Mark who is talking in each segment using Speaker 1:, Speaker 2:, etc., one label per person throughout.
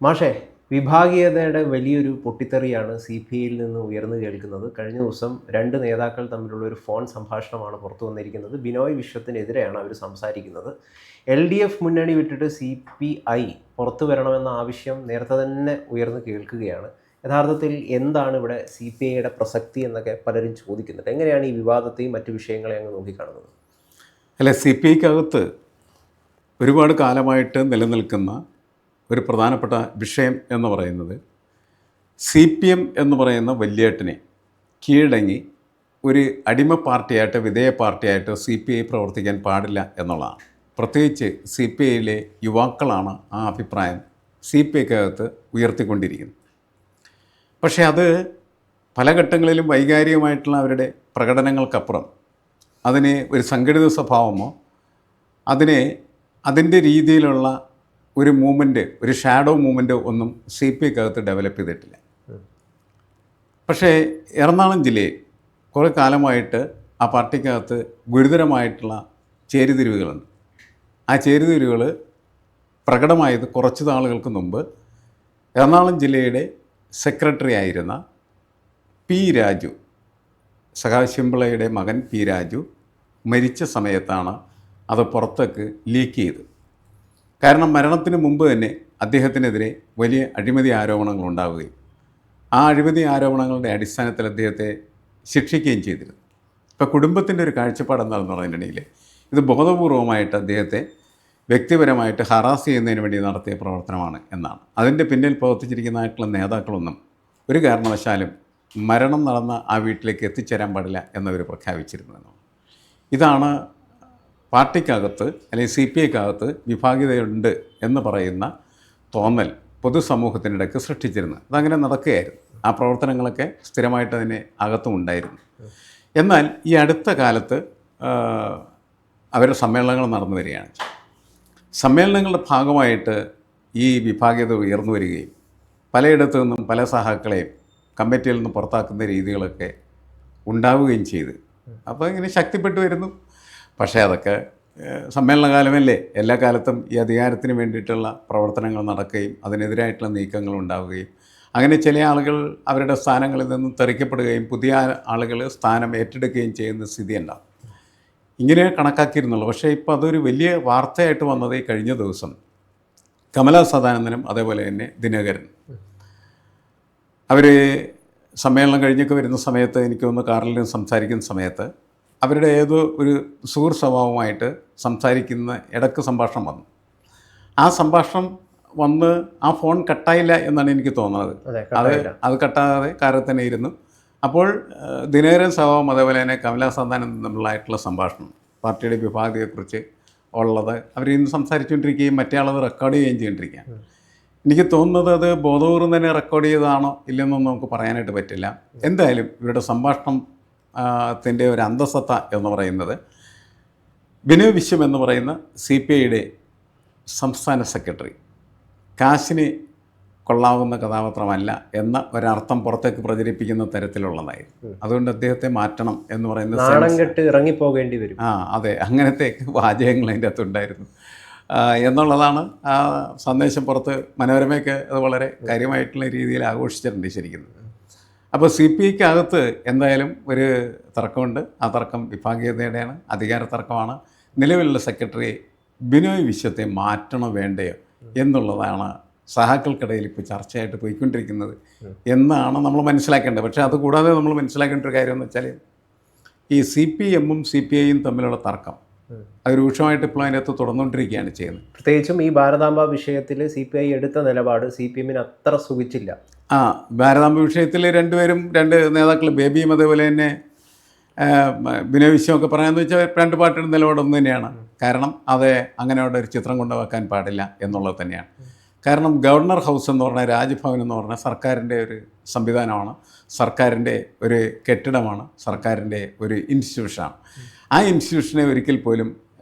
Speaker 1: മാഷേ, വിഭാഗീയതയുടെ വലിയൊരു പൊട്ടിത്തെറിയാണ് CPIയിൽ നിന്ന് ഉയർന്നു കേൾക്കുന്നത്. കഴിഞ്ഞ ദിവസം 2 നേതാക്കൾ തമ്മിലുള്ള ഒരു ഫോൺ സംഭാഷണമാണ് പുറത്തു വന്നിരിക്കുന്നത്. ബിനോയ് വിശ്വത്തിനെതിരെയാണ് അവർ സംസാരിക്കുന്നത്. LDF മുന്നണി വിട്ടിട്ട് CPI പുറത്തു വരണമെന്ന ആവശ്യം നേരത്തെ തന്നെ ഉയർന്നു കേൾക്കുകയാണ്. യഥാർത്ഥത്തിൽ എന്താണ് ഇവിടെ CPIയുടെ പ്രസക്തി എന്നൊക്കെ പലരും ചോദിക്കുന്നുണ്ട്. എങ്ങനെയാണ് ഈ വിവാദത്തെയും മറ്റു വിഷയങ്ങളെയും അങ്ങ് നോക്കിക്കാണുന്നത്?
Speaker 2: അല്ല, CPIക്കകത്ത് ഒരുപാട് കാലമായിട്ട് നിലനിൽക്കുന്ന ഒരു പ്രധാനപ്പെട്ട വിഷയം എന്ന് പറയുന്നത് CPM എന്ന് പറയുന്ന വലിയേട്ടനെ കീഴടങ്ങി ഒരു അടിമ പാർട്ടിയായിട്ട് വിധേയ പാർട്ടിയായിട്ട് CPI പ്രവർത്തിക്കാൻ പാടില്ല എന്നുള്ളതാണ്. പ്രത്യേകിച്ച് CPIയിലെ യുവാക്കളാണ് ആ അഭിപ്രായം CPIക്കകത്ത് ഉയർത്തിക്കൊണ്ടിരിക്കുന്നത്. പക്ഷേ അത് പല ഘട്ടങ്ങളിലും വൈകാരികമായിട്ടുള്ള അവരുടെ പ്രകടനങ്ങൾക്കപ്പുറം അതിനെ ഒരു സംഘടിത സ്വഭാവമോ അതിൻ്റെ രീതിയിലുള്ള ഒരു മൂവ്മെൻറ്റ്, ഒരു ഷാഡോ മൂവ്മെൻറ്റോ ഒന്നും CPIക്കകത്ത് ഡെവലപ്പ് ചെയ്തിട്ടില്ല. പക്ഷേ എറണാകുളം ജില്ലയിൽ കുറേ കാലമായിട്ട് ആ പാർട്ടിക്കകത്ത് ഗുരുതരമായിട്ടുള്ള ചേരിതിരിവുകളുണ്ട്. ആ ചേരിതിരിവുകൾ പ്രകടമായത് കുറച്ച് നാളുകൾക്ക് മുമ്പ് എറണാകുളം ജില്ലയുടെ സെക്രട്ടറി ആയിരുന്ന P. രാജു, സഖാശിമ്പിളയുടെ മകൻ P. രാജു മരിച്ച സമയത്താണ് അത് പുറത്തേക്ക് ലീക്ക് ചെയ്തത്. കാരണം മരണത്തിന് മുമ്പ് തന്നെ അദ്ദേഹത്തിനെതിരെ വലിയ അഴിമതി ആരോപണങ്ങൾ ഉണ്ടാവുകയും ആ അഴിമതി ആരോപണങ്ങളുടെ അടിസ്ഥാനത്തിൽ അദ്ദേഹത്തെ ശിക്ഷിക്കുകയും ചെയ്തിരുന്നു. ഇപ്പോൾ കുടുംബത്തിൻ്റെ ഒരു കാഴ്ചപ്പാട് എന്താണെന്ന് പറയുന്നുണ്ടെങ്കിൽ ഇത് ബോധപൂർവമായിട്ട് അദ്ദേഹത്തെ വ്യക്തിപരമായിട്ട് ഹറാസ് ചെയ്യുന്നതിന് വേണ്ടി നടത്തിയ പ്രവർത്തനമാണ് എന്നാണ്. അതിൻ്റെ പിന്നിൽ പ്രവർത്തിച്ചിരിക്കുന്നതായിട്ടുള്ള നേതാക്കളൊന്നും ഒരു കാരണവശാലും മരണം നടന്ന ആ വീട്ടിലേക്ക് എത്തിച്ചേരാൻ പാടില്ല എന്നവർ പ്രഖ്യാപിച്ചിരുന്നു. ഇതാണ് പാർട്ടിക്കകത്ത് അല്ലെങ്കിൽ CPIക്കകത്ത് വിഭാഗീയതയുണ്ട് എന്ന് പറയുന്ന തോന്നൽ പൊതുസമൂഹത്തിനിടയ്ക്ക് സൃഷ്ടിച്ചിരുന്നത്. അതങ്ങനെ നടക്കുകയായിരുന്നു. ആ പ്രവർത്തനങ്ങളൊക്കെ സ്ഥിരമായിട്ട് അതിന് അകത്തും ഉണ്ടായിരുന്നു. എന്നാൽ ഈ അടുത്ത കാലത്ത് അവരുടെ സമ്മേളനങ്ങൾ നടന്നു വരികയാണ്. സമ്മേളനങ്ങളുടെ ഭാഗമായിട്ട് ഈ വിഭാഗീയത ഉയർന്നു വരികയും പലയിടത്തു നിന്നും പല സഹാക്കളെയും കമ്മിറ്റിയിൽ നിന്ന് പുറത്താക്കുന്ന രീതികളൊക്കെ ഉണ്ടാവുകയും ചെയ്തു. അപ്പോൾ ഇങ്ങനെ ശക്തിപ്പെട്ടു വരുന്നു. പക്ഷേ അതൊക്കെ സമ്മേളനകാലമല്ലേ, എല്ലാ കാലത്തും ഈ അധികാരത്തിന് വേണ്ടിയിട്ടുള്ള പ്രവർത്തനങ്ങൾ നടക്കുകയും അതിനെതിരായിട്ടുള്ള നീക്കങ്ങൾ ഉണ്ടാവുകയും അങ്ങനെ ചില ആളുകൾ അവരുടെ സ്ഥാനങ്ങളിൽ നിന്നും തെറിക്കപ്പെടുകയും പുതിയ ആളുകൾ സ്ഥാനം ഏറ്റെടുക്കുകയും ചെയ്യുന്ന സ്ഥിതി ഉണ്ടാവും. ഇങ്ങനെ കണക്കാക്കിയിരുന്നുള്ളൂ. പക്ഷേ ഇപ്പോൾ അതൊരു വലിയ വാർത്തയായിട്ട് വന്നത് ഈ കഴിഞ്ഞ ദിവസം കമലാ സദാനന്ദനും അതേപോലെ തന്നെ ദിനകരൻ അവർ സമ്മേളനം കഴിഞ്ഞൊക്കെ വരുന്ന സമയത്ത് എനിക്ക് തോന്നുന്നു കാറിലും സംസാരിക്കുന്ന സമയത്ത് അവരുടെ ഏതോ ഒരു സുഹൃത്ത് സ്വഭാവമായിട്ട് സംസാരിക്കുന്ന ഇടക്ക് സംഭാഷണം വന്നു. ആ സംഭാഷണം വന്ന് ആ ഫോൺ കട്ടായില്ല എന്നാണ് എനിക്ക് തോന്നുന്നത്. അത് കട്ടാതെ കാറിൽ തന്നെ ഇരുന്നു. അപ്പോൾ ദിനകരൻ സ്വഭാവം അതേപോലെ തന്നെ കമലാ സദാനന്ദൻ തമ്മിലായിട്ടുള്ള സംഭാഷണം പാർട്ടിയുടെ വിഭാഗത്തെക്കുറിച്ച് ഉള്ളത് അവരിന്ന് സംസാരിച്ചുകൊണ്ടിരിക്കുകയും മറ്റേ ആളത് റെക്കോർഡ് ചെയ്യുകയും ചെയ്തുകൊണ്ടിരിക്കുകയാണ്. എനിക്ക് തോന്നുന്നത് അത് ബോധപൂർവ്വം തന്നെ റെക്കോർഡ് ചെയ്തതാണോ ഇല്ലെന്നൊന്നും നമുക്ക് പറയാനായിട്ട് പറ്റില്ല. എന്തായാലും ഇവരുടെ സംഭാഷണത്തിൻ്റെ ഒരു അന്തസത്ത എന്ന് പറയുന്നത് ബിനോയ് വിശ്വം എന്ന് പറയുന്ന CPIയുടെ സംസ്ഥാന സെക്രട്ടറി കാശിന് കൊള്ളാവുന്ന കഥാപാത്രമല്ല എന്ന ഒരർത്ഥം പുറത്തേക്ക് പ്രചരിപ്പിക്കുന്ന തരത്തിലുള്ളതായിരുന്നു. അതുകൊണ്ട് അദ്ദേഹത്തെ മാറ്റണം എന്ന് പറയുന്ന
Speaker 1: നാണം കെട്ട് ഇറങ്ങിപ്പോകേണ്ടി വരും.
Speaker 2: അതെ, അങ്ങനത്തെ വാചകങ്ങൾ അതിൻ്റെ അകത്തുണ്ടായിരുന്നു എന്നുള്ളതാണ് ആ സന്ദേശം പുറത്ത്. മനോരമയൊക്കെ അത് വളരെ കാര്യമായിട്ടുള്ള രീതിയിൽ ആഘോഷിച്ചിട്ടുണ്ട് ശരിക്കും. അപ്പോൾ CPIക്കകത്ത് എന്തായാലും ഒരു തർക്കമുണ്ട്. ആ തർക്കം വിഭാഗീയതയുടെയാണ്, അധികാര തർക്കമാണ്. നിലവിലുള്ള സെക്രട്ടറി ബിനോയ് വിശ്വത്തെ മാറ്റണോ വേണ്ടയോ എന്നുള്ളതാണ് സഹാക്കൾക്കിടയിൽ ഇപ്പോൾ ചർച്ചയായിട്ട് പോയിക്കൊണ്ടിരിക്കുന്നത് എന്നാണ് നമ്മൾ മനസ്സിലാക്കേണ്ടത്. പക്ഷേ അതുകൂടാതെ നമ്മൾ മനസ്സിലാക്കേണ്ട ഒരു കാര്യം എന്ന് വെച്ചാൽ ഈ CPMഉം CPIയും തമ്മിലുള്ള തർക്കം അത് രൂക്ഷമായിട്ട് ഇപ്പോൾ അതിനകത്ത് തുടർന്നുകൊണ്ടിരിക്കുകയാണ് ചെയ്യുന്നത്.
Speaker 1: പ്രത്യേകിച്ചും ഈ ഭാരതാംബ വിഷയത്തിൽ CPI എടുത്ത നിലപാട് CPMന് അത്ര സുഖിച്ചില്ല.
Speaker 2: ഭാരതാംബ വിഷയത്തിൽ രണ്ട് നേതാക്കൾ ബേബിയും അതേപോലെ തന്നെ ബിനോയ് വിശ്വമൊക്കെ പറയാമെന്ന് വെച്ചാൽ രണ്ട് പാർട്ടിയുടെ നിലപാടൊന്നു തന്നെയാണ്. കാരണം അത് അങ്ങനെ അവിടെ ഒരു ചിത്രം കൊണ്ടുവെക്കാൻ പാടില്ല എന്നുള്ളത് തന്നെയാണ്. കാരണം ഗവർണർ ഹൗസ് എന്ന് പറഞ്ഞാൽ രാജ്ഭവൻ എന്ന് പറഞ്ഞാൽ സർക്കാരിൻ്റെ ഒരു സംവിധാനമാണ്, സർക്കാരിൻ്റെ ഒരു കെട്ടിടമാണ്, സർക്കാരിൻ്റെ ഒരു ഇൻസ്റ്റിറ്റ്യൂഷനാണ്. ആ ഇൻസ്റ്റിറ്റ്യൂഷനെ ഒരിക്കൽ പോലും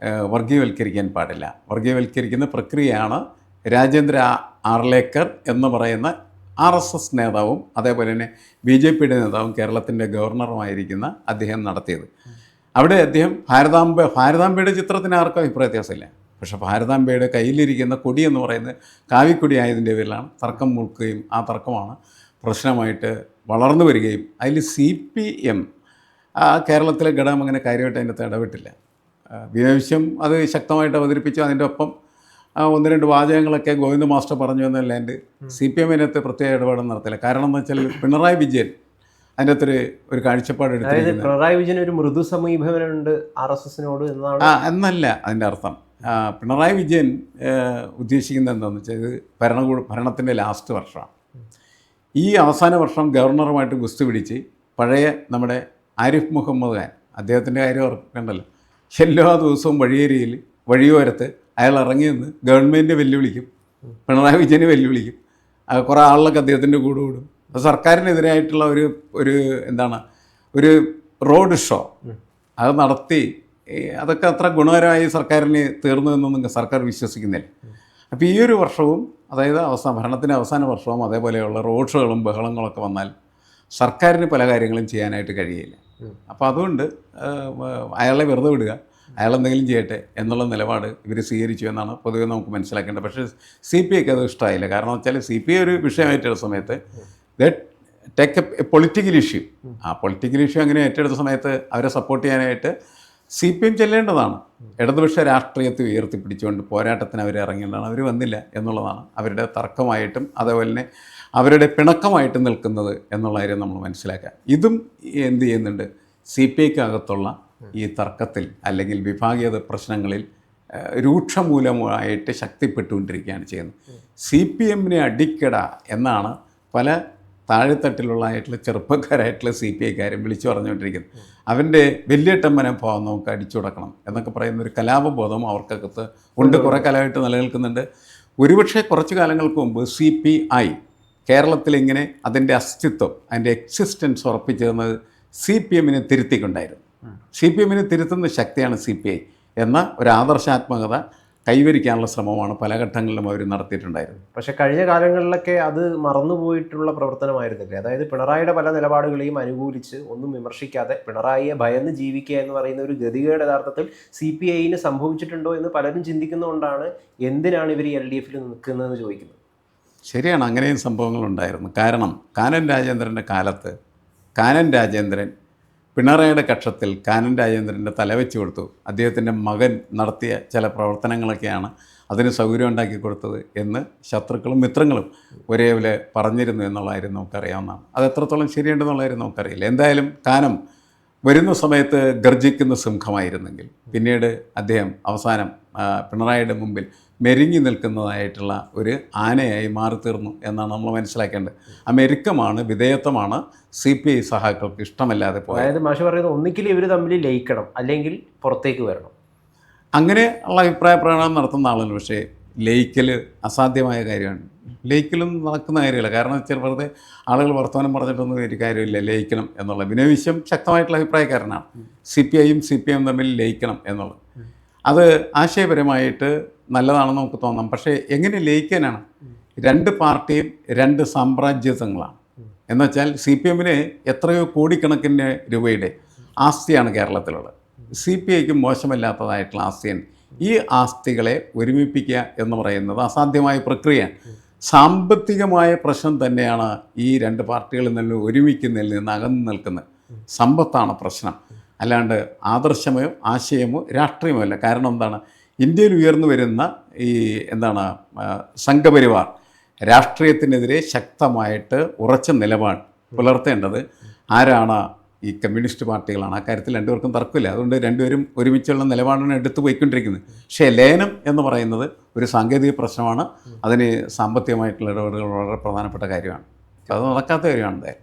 Speaker 2: വർഗീയവൽക്കരിക്കാൻ പാടില്ല. വർഗീയവൽക്കരിക്കുന്ന പ്രക്രിയയാണ് രാജേന്ദ്ര ആർലേക്കർ എന്ന് പറയുന്ന RSS നേതാവും അതേപോലെ തന്നെ BJPയുടെ നേതാവും കേരളത്തിൻ്റെ ഗവർണറുമായിരിക്കുന്ന അദ്ദേഹം നടത്തിയത്. അവിടെ അദ്ദേഹം ഭാരതാംബയുടെ ചിത്രത്തിന് ആർക്കും അഭിപ്രായ വ്യത്യാസമില്ല. പക്ഷേ ഭാരതാംബയുടെ കയ്യിലിരിക്കുന്ന കൊടി എന്ന് പറയുന്നത് കാവിക്കൊടി ആയതിൻ്റെ പേരിലാണ് തർക്കം മൂക്കുകയും ആ തർക്കമാണ് പ്രശ്നമായിട്ട് വളർന്നു വരികയും അതിൽ CPM കേരളത്തിലെ ഘടകം അങ്ങനെ കാര്യമായിട്ട് അതിനകത്ത് ഇടപെട്ടില്ല. വിനാവശ്യം അത് ശക്തമായിട്ട് അവതരിപ്പിച്ചു. അതിൻ്റെ ഒപ്പം ഒന്ന് രണ്ട് വാചകങ്ങളൊക്കെ ഗോവിന്ദ മാസ്റ്റർ പറഞ്ഞു എന്നല്ലാണ്ട് CPM അതിനകത്ത് പ്രത്യേക ഇടപെടൽ നടത്തില്ല. കാരണം എന്ന് വെച്ചാൽ പിണറായി വിജയൻ അതിൻ്റെ അകത്തൊരു ഒരു കാഴ്ചപ്പാട് എടുത്തിരിക്കുന്നത്.
Speaker 1: പിണറായി വിജയൻ ഒരു മൃദു സമീപനമുണ്ട് RSSനോട് എന്നാണ്.
Speaker 2: എന്നല്ല അതിൻ്റെ അർത്ഥം. പിണറായി വിജയൻ ഉദ്ദേശിക്കുന്നത് എന്താണെന്ന് വെച്ചാൽ ഇത് ഭരണത്തിൻ്റെ ലാസ്റ്റ് വർഷമാണ്. ഈ അവസാന വർഷം ഗവർണറുമായിട്ട് ഗുസ്തി പിടിച്ച് പഴയ നമ്മുടെ ആരിഫ് മുഹമ്മദ് ഖാൻ, അദ്ദേഹത്തിൻ്റെ കാര്യം ഓർക്കണ്ടല്ലോ, എല്ലാ ദിവസവും വഴിയോരത്ത് അയാൾ ഇറങ്ങി നിന്ന് ഗവൺമെൻറ് വെല്ലുവിളിക്കും, പിണറായി വിജയനെ വെല്ലുവിളിക്കും, കുറേ ആളിലൊക്കെ അദ്ദേഹത്തിൻ്റെ കൂടെ കൂടും. അപ്പോൾ സർക്കാരിനെതിരായിട്ടുള്ള ഒരു എന്താണ് ഒരു റോഡ് ഷോ അത് നടത്തി. അതൊക്കെ അത്ര ഗുണകരമായി സർക്കാരിന് തീർന്നു എന്നൊന്നും സർക്കാർ വിശ്വസിക്കുന്നില്ല. അപ്പോൾ ഈ ഒരു വർഷവും, അതായത് ഭരണത്തിൻ്റെ അവസാന വർഷവും അതേപോലെയുള്ള റോഡ് ഷോകളും ബഹളങ്ങളൊക്കെ വന്നാൽ സർക്കാരിന് പല കാര്യങ്ങളും ചെയ്യാനായിട്ട് കഴിയില്ല. അപ്പോൾ അതുകൊണ്ട് അയാളെ വെറുതെ വിടുക, അയാളെന്തെങ്കിലും ചെയ്യട്ടെ എന്നുള്ള നിലപാട് ഇവർ സ്വീകരിച്ചു എന്നാണ് പൊതുവെ നമുക്ക് മനസ്സിലാക്കേണ്ടത്. പക്ഷേ CPIക്ക് അത് ഇഷ്ടമായില്ല. കാരണം വെച്ചാൽ CPI ഒരു വിഷയമായിട്ടുള്ള സമയത്ത് ടേക്ക് എ പൊളിറ്റിക്കൽ ഇഷ്യൂ, ആ പൊളിറ്റിക്കൽ ഇഷ്യൂ അങ്ങനെ ഏറ്റെടുത്ത സമയത്ത് അവരെ സപ്പോർട്ട് ചെയ്യാനായിട്ട് CPM ചെല്ലേണ്ടതാണ്. ഇടതുപക്ഷ രാഷ്ട്രീയത്തെ ഉയർത്തിപ്പിടിച്ചുകൊണ്ട് പോരാട്ടത്തിന് അവർ ഇറങ്ങേണ്ടതാണ്. അവർ വന്നില്ല എന്നുള്ളതാണ് അവരുടെ തർക്കമായിട്ടും അതേപോലെ തന്നെ അവരുടെ പിണക്കമായിട്ടും നിൽക്കുന്നത് എന്നുള്ള കാര്യം നമ്മൾ മനസ്സിലാക്കുക. ഇതും എന്ത് ചെയ്യുന്നുണ്ട്, CPIക്കകത്തുള്ള ഈ തർക്കത്തിൽ അല്ലെങ്കിൽ വിഭാഗീയത പ്രശ്നങ്ങളിൽ രൂക്ഷമൂലമായിട്ട് ശക്തിപ്പെട്ടുകൊണ്ടിരിക്കുകയാണ് ചെയ്യുന്നത്. CPMനെ അടിക്കട എന്നാണ് പല താഴെത്തട്ടിലുള്ളതായിട്ടുള്ള ചെറുപ്പക്കാരായിട്ടുള്ള CPIക്കാരും വിളിച്ചു പറഞ്ഞുകൊണ്ടിരിക്കുന്നത്. അവൻ്റെ വലിയേട്ടമ്മനെ പോകാൻ നമുക്ക് അടിച്ചുടക്കണം എന്നൊക്കെ പറയുന്നൊരു കലാപബോധം അവർക്കകത്ത് ഉണ്ട്, കുറേ കാലമായിട്ട് നിലനിൽക്കുന്നുണ്ട്. ഒരുപക്ഷെ കുറച്ച് കാലങ്ങൾക്ക് മുമ്പ് CPI കേരളത്തിലിങ്ങനെ അതിൻ്റെ അസ്തിത്വം, അതിൻ്റെ എക്സിസ്റ്റൻസ് ഉറപ്പിച്ചിരുന്നത് CPMനെ തിരുത്തിക്കൊണ്ടായിരുന്നു. CPMനെ തിരുത്തുന്ന ശക്തിയാണ് CPI എന്ന ഒരു ആദർശാത്മകത കൈവരിക്കാനുള്ള ശ്രമമാണ് പല ഘട്ടങ്ങളിലും അവർ നടത്തിയിട്ടുണ്ടായിരുന്നു.
Speaker 1: പക്ഷേ കഴിഞ്ഞ കാലങ്ങളിലൊക്കെ അത് മറന്നുപോയിട്ടുള്ള പ്രവർത്തനമായിരുന്നില്ലേ? അതായത് പിണറായിയുടെ പല നിലപാടുകളെയും അനുകൂലിച്ച് ഒന്നും വിമർശിക്കാതെ പിണറായിയെ ഭയന്ന് ജീവിക്കുക എന്ന് പറയുന്ന ഒരു ഗതികേട് യഥാർത്ഥത്തിൽ CPIന് സംഭവിച്ചിട്ടുണ്ടോ എന്ന് പലരും ചിന്തിക്കുന്നതുകൊണ്ടാണ് എന്തിനാണ് ഇവർ LDFൽ നിൽക്കുന്നതെന്ന് ചോദിക്കുന്നത്.
Speaker 2: ശരിയാണ്, അങ്ങനെയും സംഭവങ്ങളുണ്ടായിരുന്നു. കാരണം കാനൻ രാജേന്ദ്രൻ്റെ കാലത്ത് കാനൻ രാജേന്ദ്രൻ പിണറായിയുടെ കക്ഷത്തിൽ കാനൻ രാജേന്ദ്രൻ്റെ തലവെച്ച് കൊടുത്തു. അദ്ദേഹത്തിൻ്റെ മകൻ നടത്തിയ ചില പ്രവർത്തനങ്ങളൊക്കെയാണ് അതിന് സൗകര്യം ഉണ്ടാക്കി കൊടുത്തത് എന്ന് ശത്രുക്കളും മിത്രങ്ങളും ഒരേപോലെ പറഞ്ഞിരുന്നു എന്നുള്ള കാര്യം നമുക്കറിയാവുന്നതാണ്. അത് എത്രത്തോളം ശരിയുണ്ടെന്നുള്ള കാര്യം നമുക്കറിയില്ല. എന്തായാലും കാനം വരുന്ന സമയത്ത് ഗർജിക്കുന്ന സിംഹമായിരുന്നെങ്കിൽ പിന്നീട് അദ്ദേഹം അവസാനം പിണറായിയുടെ മുമ്പിൽ മെരുങ്ങി നിൽക്കുന്നതായിട്ടുള്ള ഒരു ആനയായി മാറിത്തീർന്നു എന്നാണ് നമ്മൾ മനസ്സിലാക്കേണ്ടത്. ആ മെരുക്കമാണ്, വിധേയത്വമാണ് CPI സഹാക്കൾക്ക് ഇഷ്ടമല്ലാതെ പോയത്.
Speaker 1: അതായത് മാഷ് പറയുന്നത് ഒന്നിക്കലും ഇവർ തമ്മിൽ ലയിക്കണം, അല്ലെങ്കിൽ പുറത്തേക്ക് വരണം,
Speaker 2: അങ്ങനെ ഉള്ള അഭിപ്രായ പ്രകടനം നടത്തുന്ന ആളുകൾ. പക്ഷേ ലയിക്കൽ അസാധ്യമായ കാര്യമാണ്. ലയിക്കലും നടക്കുന്ന കാര്യമില്ല. കാരണം വെച്ചാൽ വെറുതെ ആളുകൾ വർത്തമാനം പറഞ്ഞിട്ടൊന്നും ഒരു കാര്യമില്ല ലയിക്കണം എന്നുള്ള. വിനയവിശ്വം ശക്തമായിട്ടുള്ള അഭിപ്രായക്കാരനാണ്. CPIയും CPM തമ്മിൽ ലയിക്കണം എന്നുള്ളത്. അത് ആശയപരമായിട്ട് നല്ലതാണെന്ന് നമുക്ക് തോന്നാം. പക്ഷേ എങ്ങനെ ലയിക്കാനാണ്? രണ്ട് പാർട്ടിയും രണ്ട് സാമ്രാജ്യത്വങ്ങളാണ്. എന്നുവെച്ചാൽ CPMന് എത്രയോ കോടിക്കണക്കിന് രൂപയുടെ ആസ്തിയാണ് കേരളത്തിലുള്ളത്. CPIക്ക് മോശമല്ലാത്തതായിട്ടുള്ള ആസ്തിയാണ്. ഈ ആസ്തികളെ ഒരുമിപ്പിക്കുക എന്ന് പറയുന്നത് അസാധ്യമായ പ്രക്രിയയാണ്. സാമ്പത്തികമായ പ്രശ്നം തന്നെയാണ് ഈ രണ്ട് പാർട്ടികളിൽ നിന്ന് ഒരുമിക്കുന്നതിൽ നിന്ന് അകന്നു നിൽക്കുന്നത്. സമ്പത്താണ് പ്രശ്നം, അല്ലാണ്ട് ആദർശമോ ആശയമോ രാഷ്ട്രീയമോ അല്ല. കാരണം എന്താണ്, ഇന്ത്യയിൽ ഉയർന്നു വരുന്ന ഈ സംഘപരിവാർ രാഷ്ട്രീയത്തിനെതിരെ ശക്തമായിട്ട് ഉറച്ച നിലപാട് പുലർത്തേണ്ടത് ആരാണ്? ഈ കമ്മ്യൂണിസ്റ്റ് പാർട്ടികളാണ്. ആ കാര്യത്തിൽ രണ്ടുപേർക്കും തർക്കമില്ല. അതുകൊണ്ട് രണ്ടുപേരും ഒരുമിച്ചുള്ള നിലപാടാണ് എടുത്തു പോയിക്കൊണ്ടിരിക്കുന്നത്. പക്ഷേ ലയനം എന്ന് പറയുന്നത് ഒരു സാങ്കേതിക പ്രശ്നമാണ്. അതിന് സാമ്പത്തികമായിട്ടുള്ള ഇടപെടലുകൾ വളരെ പ്രധാനപ്പെട്ട കാര്യമാണ്. അത് നടക്കാത്ത കാര്യമാണ്.